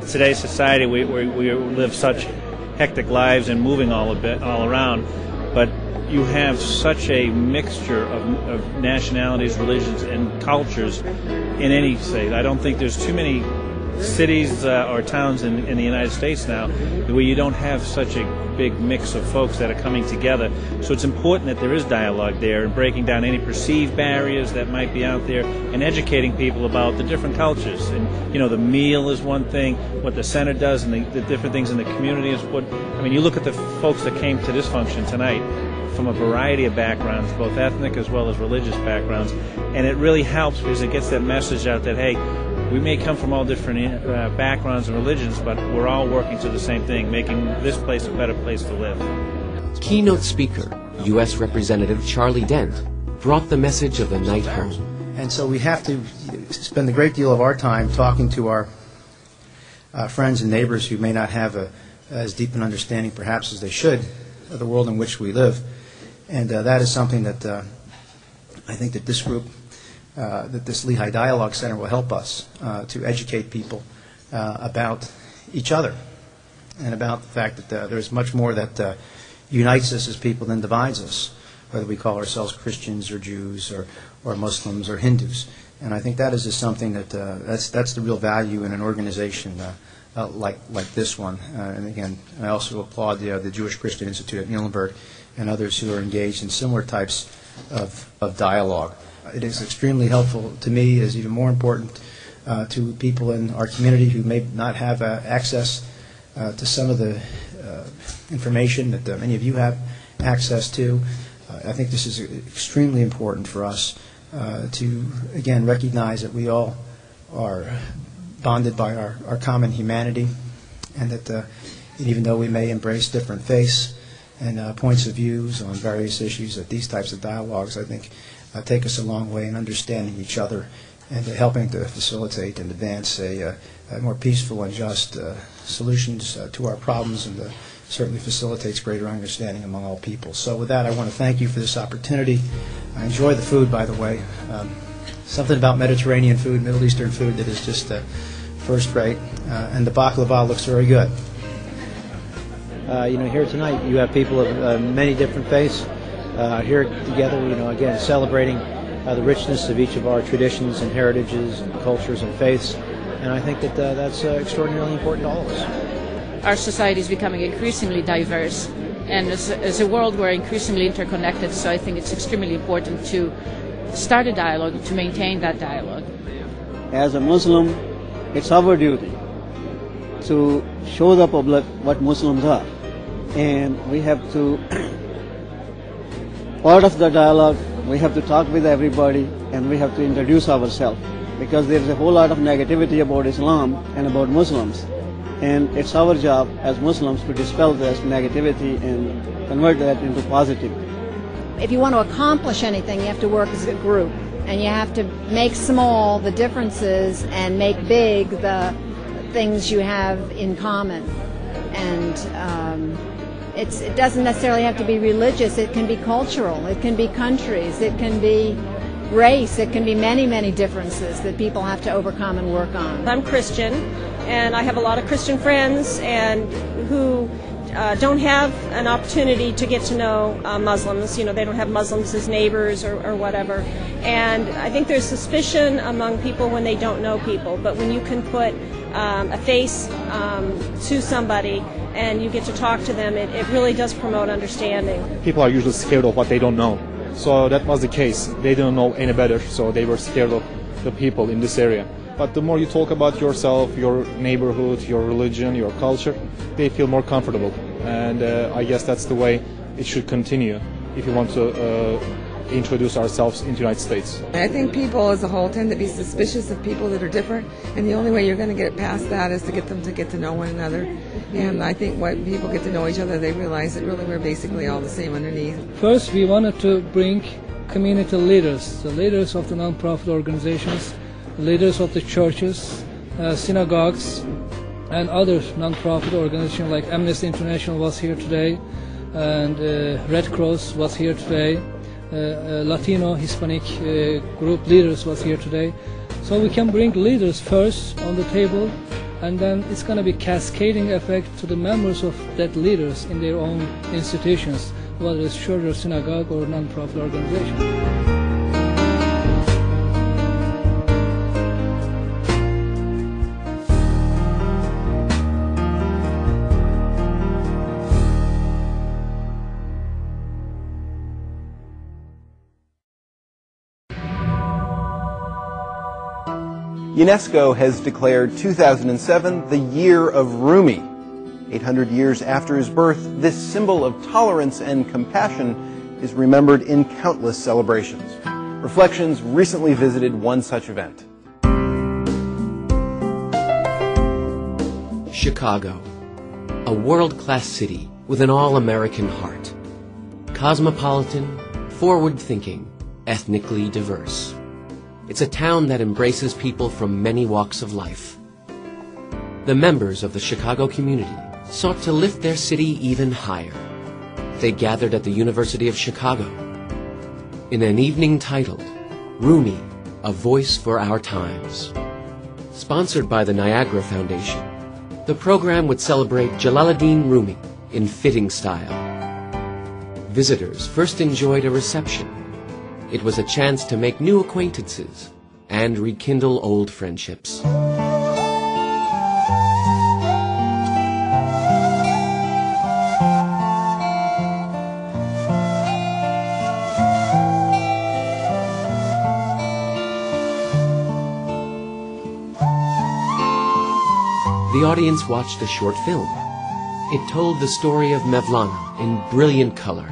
today's society, we live such hectic lives and moving all around, but you have such a mixture of nationalities, religions, and cultures in any state. I don't think there's too many cities or towns in the United States now where you don't have such a big mix of folks that are coming together. So it's important that there is dialogue there and breaking down any perceived barriers that might be out there and educating people about the different cultures. And you know, the meal is one thing, what the center does, and the different things in the community is what. I mean, you look at the folks that came to this function tonight from a variety of backgrounds, both ethnic as well as religious backgrounds, and it really helps because it gets that message out that, hey, we may come from all different backgrounds and religions, but we're all working to the same thing, making this place a better place to live. Keynote speaker, U.S. Representative Charlie Dent, brought the message of the night home. And so we have to spend a great deal of our time talking to our friends and neighbors who may not have as deep an understanding, perhaps, as they should of the world in which we live. And that is something that I think that this group, that this Lehigh Dialogue Center will help us to educate people about each other and about the fact that there's much more that unites us as people than divides us, whether we call ourselves Christians or Jews or Muslims or Hindus. And I think that is just something that that's the real value in an organization like this one. And again, I also applaud the Jewish Christian Institute at Muhlenberg and others who are engaged in similar types of dialogue. It is extremely helpful to me, is even more important to people in our community who may not have access to some of the information that many of you have access to. I think this is extremely important for us to, again, recognize that we all are bonded by our common humanity, and that even though we may embrace different faiths and points of views on various issues, that these types of dialogues, I think, take us a long way in understanding each other and helping to facilitate and advance a more peaceful and just solutions to our problems, and certainly facilitates greater understanding among all people. So with that, I want to thank you for this opportunity. I enjoy the food, by the way. Something about Mediterranean food, Middle Eastern food, that is just first rate, and the baklava looks very good. Here tonight you have people of many different faiths here together, again, celebrating the richness of each of our traditions and heritages and cultures and faiths. And I think that that's extraordinarily important to all of us. Our society is becoming increasingly diverse, and as a world we're increasingly interconnected, so I think it's extremely important to start a dialogue, to maintain that dialogue. As a Muslim, it's our duty to show the public what Muslims are, and we have to, part of the dialogue, we have to talk with everybody, and we have to introduce ourselves, because there's a whole lot of negativity about Islam and about Muslims, and it's our job as Muslims to dispel this negativity and convert that into positive. If you want to accomplish anything, you have to work as a group, and you have to make small the differences and make big the things you have in common. And it doesn't necessarily have to be religious. It can be cultural. It can be countries. It can be race. It can be many, many differences that people have to overcome and work on. I'm Christian, and I have a lot of Christian friends and who don't have an opportunity to get to know Muslims. They don't have Muslims as neighbors or whatever. And I think there's suspicion among people when they don't know people. But when you can put a face to somebody and you get to talk to them, it really does promote understanding. People are usually scared of what they don't know. So that was the case. They didn't know any better, so they were scared of the people in this area. But the more you talk about yourself, your neighborhood, your religion, your culture, they feel more comfortable. And I guess that's the way it should continue if you want to introduce ourselves into the United States. I think people as a whole tend to be suspicious of people that are different, and the only way you're going to get past that is to get them to get to know one another. And I think when people get to know each other, they realize that really we're basically all the same underneath. First, we wanted to bring community leaders, the leaders of the non-profit organizations, leaders of the churches, synagogues, and other non-profit organizations like Amnesty International was here today, and Red Cross was here today, Latino, Hispanic group leaders was here today. So we can bring leaders first on the table and then it's going to be cascading effect to the members of that leaders in their own institutions, whether it's church or synagogue or non-profit organization. UNESCO has declared 2007 the Year of Rumi. 800 years after his birth, this symbol of tolerance and compassion is remembered in countless celebrations. Reflections recently visited one such event. Chicago, a world-class city with an all-American heart. Cosmopolitan, forward-thinking, ethnically diverse. It's a town that embraces people from many walks of life. The members of the Chicago community sought to lift their city even higher. They gathered at the University of Chicago in an evening titled Rumi, A Voice for Our Times. Sponsored by the Niagara Foundation, the program would celebrate Jalaluddin Rumi in fitting style. Visitors first enjoyed a reception. It was a chance to make new acquaintances and rekindle old friendships. The audience watched a short film. It told the story of Mevlana in brilliant color.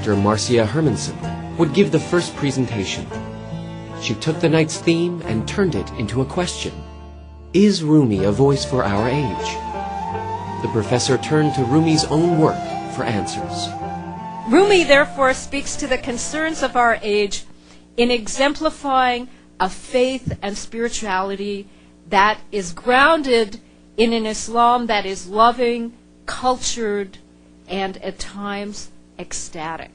Dr. Marcia Hermanson would give the first presentation. She took the night's theme and turned it into a question. Is Rumi a voice for our age? The professor turned to Rumi's own work for answers. Rumi, therefore, speaks to the concerns of our age in exemplifying a faith and spirituality that is grounded in an Islam that is loving, cultured, and at times ecstatic.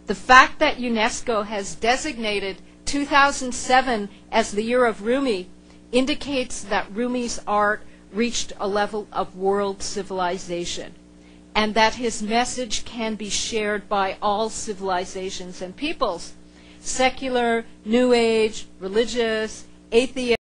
The fact that UNESCO has designated 2007 as the Year of Rumi indicates that Rumi's art reached a level of world civilization, and that his message can be shared by all civilizations and peoples, secular, New Age, religious, atheist,